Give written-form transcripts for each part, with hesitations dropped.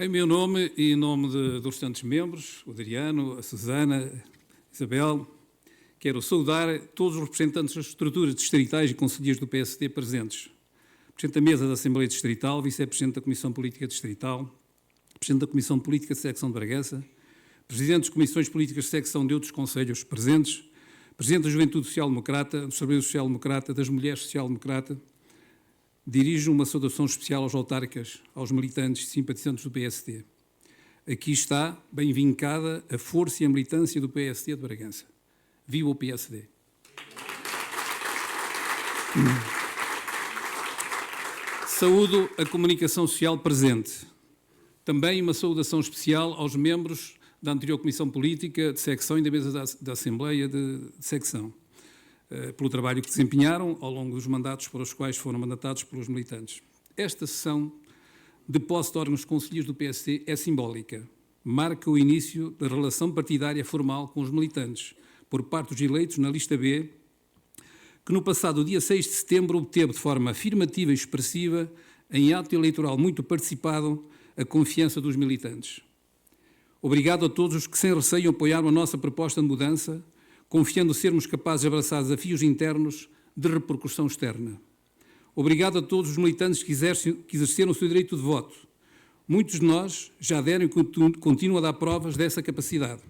Em meu nome e em nome dos restantes membros, o Adriano, a Susana, a Isabel, quero saudar todos os representantes das estruturas distritais e conselheiros do PSD presentes. Presidente da Mesa da Assembleia Distrital, Vice-Presidente da Comissão Política Distrital, Presidente da Comissão Política de Secção de Bragança, Presidente das Comissões Políticas de Secção de outros conselhos presentes, Presidente da Juventude Social-Democrata, dos Trabalhadores Social-Democrata, das Mulheres Social-Democrata. Dirijo uma saudação especial aos autarcas, aos militantes e simpatizantes do PSD. Aqui está, bem vincada, a força e a militância do PSD de Bragança. Viva o PSD! Saúdo a comunicação social presente. Também uma saudação especial aos membros da anterior Comissão Política de Secção e da Mesa da Assembleia de Secção, pelo trabalho que desempenharam ao longo dos mandatos para os quais foram mandatados pelos militantes. Esta sessão de posse de órgãos conselheiros do PSD é simbólica. Marca o início da relação partidária formal com os militantes, por parte dos eleitos na lista B, que no passado dia 6 de setembro obteve de forma afirmativa e expressiva, em ato eleitoral muito participado, a confiança dos militantes. Obrigado a todos os que sem receio apoiaram a nossa proposta de mudança, confiando sermos capazes de abraçar desafios internos de repercussão externa. Obrigado a todos os militantes que exerceram o seu direito de voto. Muitos de nós já deram e continuam a dar provas dessa capacidade,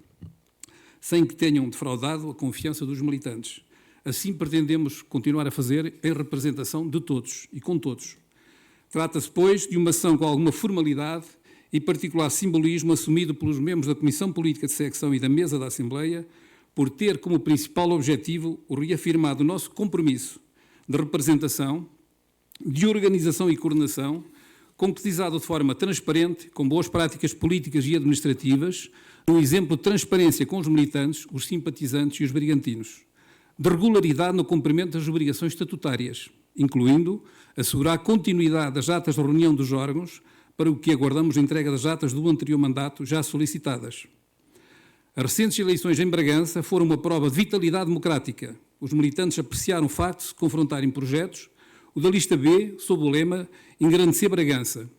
sem que tenham defraudado a confiança dos militantes. Assim pretendemos continuar a fazer em representação de todos e com todos. Trata-se, pois, de uma ação com alguma formalidade e particular simbolismo assumido pelos membros da Comissão Política de Secção e da Mesa da Assembleia, por ter como principal objetivo o reafirmar do nosso compromisso de representação, de organização e coordenação, concretizado de forma transparente, com boas práticas políticas e administrativas, um exemplo de transparência com os militantes, os simpatizantes e os brigantinos, de regularidade no cumprimento das obrigações estatutárias, incluindo assegurar a continuidade das atas de reunião dos órgãos, para o que aguardamos a entrega das atas do anterior mandato já solicitadas. As recentes eleições em Bragança foram uma prova de vitalidade democrática. Os militantes apreciaram o facto de se confrontarem projetos, o da lista B, sob o lema Engrandecer Bragança,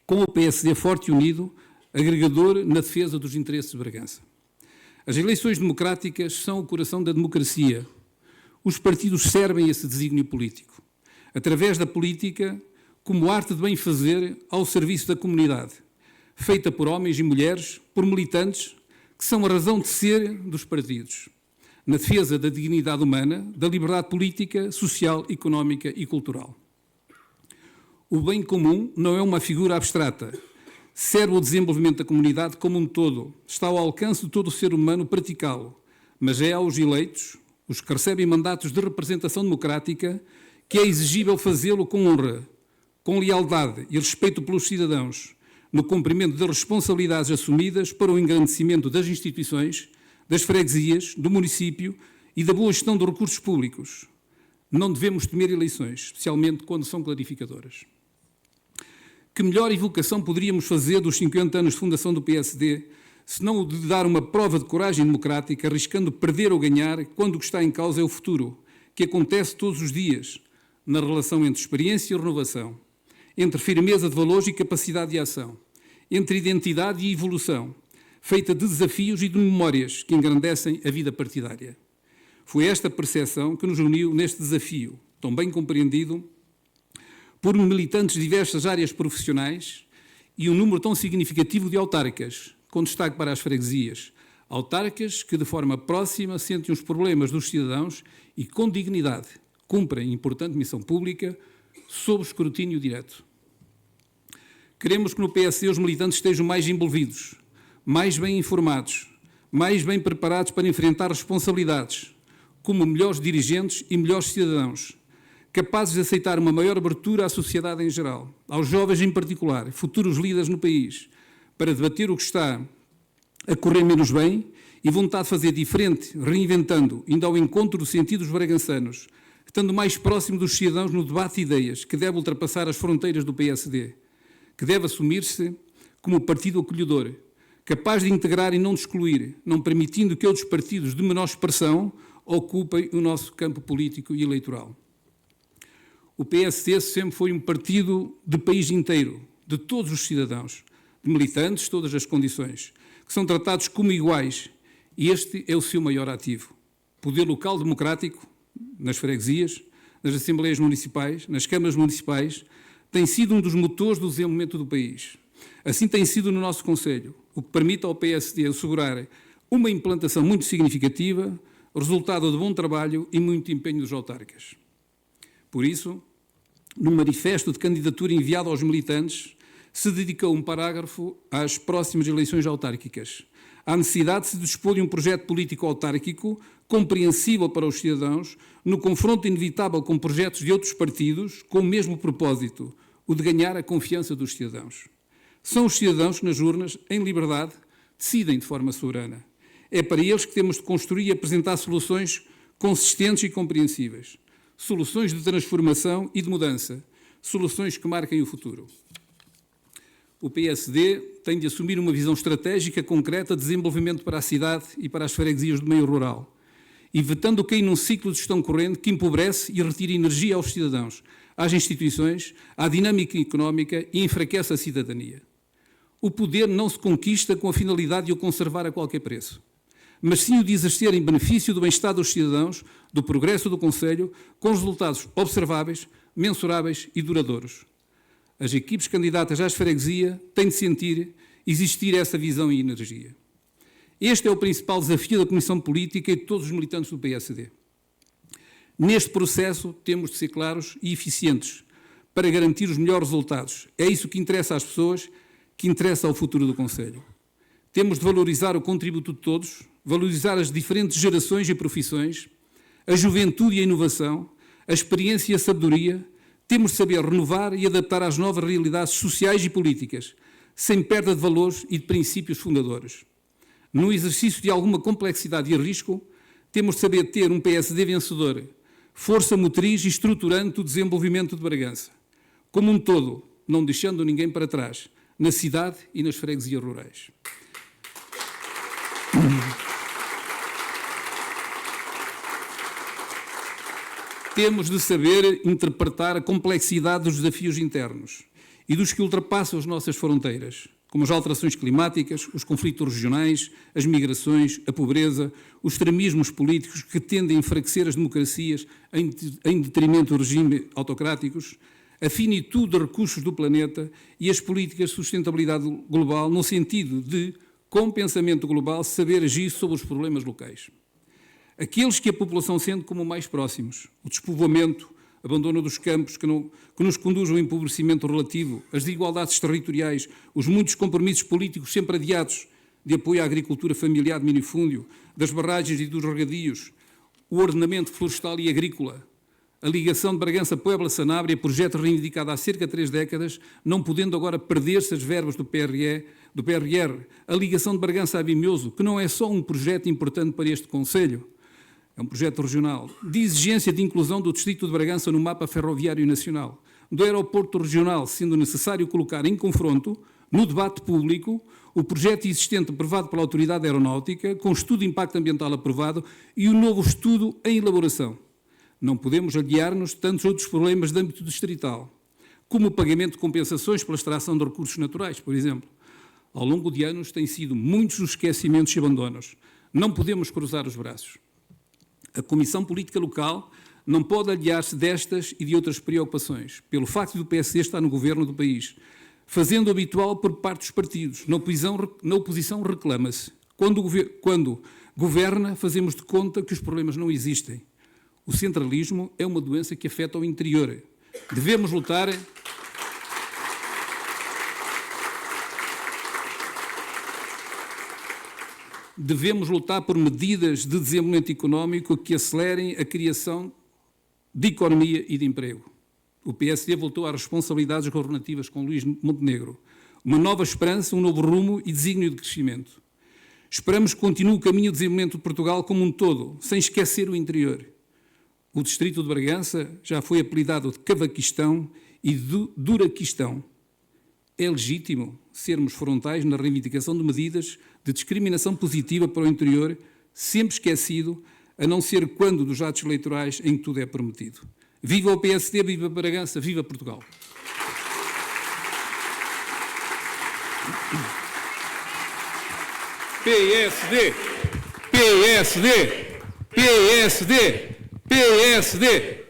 com o PSD forte e unido, agregador na defesa dos interesses de Bragança. As eleições democráticas são o coração da democracia. Os partidos servem esse desígnio político. Através da política, como arte de bem fazer ao serviço da comunidade, feita por homens e mulheres, por militantes, que são a razão de ser dos partidos, na defesa da dignidade humana, da liberdade política, social, económica e cultural. O bem comum não é uma figura abstrata, serve ao desenvolvimento da comunidade como um todo, está ao alcance de todo o ser humano praticá-lo, mas é aos eleitos, os que recebem mandatos de representação democrática, que é exigível fazê-lo com honra, com lealdade e respeito pelos cidadãos, no cumprimento das responsabilidades assumidas para o engrandecimento das instituições, das freguesias, do município e da boa gestão dos recursos públicos. Não devemos temer eleições, especialmente quando são clarificadoras. Que melhor evocação poderíamos fazer dos 50 anos de fundação do PSD, senão o de dar uma prova de coragem democrática, arriscando perder ou ganhar, quando o que está em causa é o futuro, que acontece todos os dias, na relação entre experiência e renovação, entre firmeza de valores e capacidade de ação, entre identidade e evolução, feita de desafios e de memórias que engrandecem a vida partidária. Foi esta percepção que nos uniu neste desafio, tão bem compreendido por militantes de diversas áreas profissionais e um número tão significativo de autarcas, com destaque para as freguesias, autarcas que de forma próxima sentem os problemas dos cidadãos e com dignidade cumprem importante missão pública sob escrutínio direto. Queremos que no PSD os militantes estejam mais envolvidos, mais bem informados, mais bem preparados para enfrentar responsabilidades, como melhores dirigentes e melhores cidadãos, capazes de aceitar uma maior abertura à sociedade em geral, aos jovens em particular, futuros líderes no país, para debater o que está a correr menos bem e vontade de fazer diferente, reinventando, indo ao encontro do sentido dos bragançanos, estando mais próximo dos cidadãos no debate de ideias que deve ultrapassar as fronteiras do PSD, que deve assumir-se como partido acolhedor, capaz de integrar e não de excluir, não permitindo que outros partidos de menor expressão ocupem o nosso campo político e eleitoral. O PSD sempre foi um partido de país inteiro, de todos os cidadãos, de militantes, todas as condições, que são tratados como iguais, e este é o seu maior ativo. Poder local democrático, nas freguesias, nas assembleias municipais, nas câmaras municipais, tem sido um dos motores do desenvolvimento do país. Assim tem sido no nosso Conselho, o que permite ao PSD assegurar uma implantação muito significativa, resultado de bom trabalho e muito empenho dos autárquicos. Por isso, no manifesto de candidatura enviado aos militantes, se dedicou um parágrafo às próximas eleições autárquicas, à necessidade de se dispor de um projeto político autárquico compreensível para os cidadãos, no confronto inevitável com projetos de outros partidos, com o mesmo propósito, o de ganhar a confiança dos cidadãos. São os cidadãos que, nas urnas, em liberdade, decidem de forma soberana. É para eles que temos de construir e apresentar soluções consistentes e compreensíveis. Soluções de transformação e de mudança. Soluções que marquem o futuro. O PSD tem de assumir uma visão estratégica concreta de desenvolvimento para a cidade e para as freguesias do meio rural, evitando cair num ciclo de gestão corrente que empobrece e retira energia aos cidadãos, às instituições, à dinâmica económica e enfraquece a cidadania. O poder não se conquista com a finalidade de o conservar a qualquer preço, mas sim o de exercer em benefício do bem-estar dos cidadãos, do progresso do Conselho, com resultados observáveis, mensuráveis e duradouros. As equipes candidatas às freguesias têm de sentir existir essa visão e energia. Este é o principal desafio da Comissão Política e de todos os militantes do PSD. Neste processo, temos de ser claros e eficientes para garantir os melhores resultados. É isso que interessa às pessoas, que interessa ao futuro do Conselho. Temos de valorizar o contributo de todos, valorizar as diferentes gerações e profissões, a juventude e a inovação, a experiência e a sabedoria. Temos de saber renovar e adaptar às novas realidades sociais e políticas, sem perda de valores e de princípios fundadores. No exercício de alguma complexidade e risco, temos de saber ter um PSD vencedor, força motriz e estruturante do desenvolvimento de Bragança, como um todo, não deixando ninguém para trás, na cidade e nas freguesias rurais. Temos de saber interpretar a complexidade dos desafios internos e dos que ultrapassam as nossas fronteiras, como as alterações climáticas, os conflitos regionais, as migrações, a pobreza, os extremismos políticos que tendem a enfraquecer as democracias em detrimento dos regimes autocráticos, a finitude de recursos do planeta e as políticas de sustentabilidade global, no sentido de, com pensamento global, saber agir sobre os problemas locais. Aqueles que a população sente como mais próximos, o despovoamento, abandono dos campos que nos conduz ao empobrecimento relativo, as desigualdades territoriais, os muitos compromissos políticos sempre adiados de apoio à agricultura familiar de minifúndio, das barragens e dos regadios, o ordenamento florestal e agrícola, a ligação de Bragança-Puebla-Sanabria, projeto reivindicado há cerca de 3 décadas, não podendo agora perder-se as verbas do PRR, a ligação de Bragança a Vimioso, que não é só um projeto importante para este Conselho, é um projeto regional, de exigência de inclusão do distrito de Bragança no mapa ferroviário nacional, do aeroporto regional, sendo necessário colocar em confronto, no debate público, o projeto existente aprovado pela Autoridade Aeronáutica, com estudo de impacto ambiental aprovado e o novo estudo em elaboração. Não podemos aliar-nos de tantos outros problemas de âmbito distrital, como o pagamento de compensações pela extração de recursos naturais, por exemplo. Ao longo de anos têm sido muitos os esquecimentos e abandonos. Não podemos cruzar os braços. A Comissão Política Local não pode aliar-se destas e de outras preocupações, pelo facto do PSD estar no governo do país, fazendo o habitual por parte dos partidos. Na oposição reclama-se. Quando governa, fazemos de conta que os problemas não existem. O centralismo é uma doença que afeta o interior. Devemos lutar por medidas de desenvolvimento económico que acelerem a criação de economia e de emprego. O PSD voltou às responsabilidades governativas com Luís Montenegro. Uma nova esperança, um novo rumo e desígnio de crescimento. Esperamos que continue o caminho de desenvolvimento de Portugal como um todo, sem esquecer o interior. O distrito de Bragança já foi apelidado de Cavaquistão e de Duraquistão. É legítimo sermos frontais na reivindicação de medidas de discriminação positiva para o interior, sempre esquecido, a não ser quando dos atos eleitorais em que tudo é prometido. Viva o PSD, viva Bragança, viva Portugal! PSD, PSD, PSD, PSD.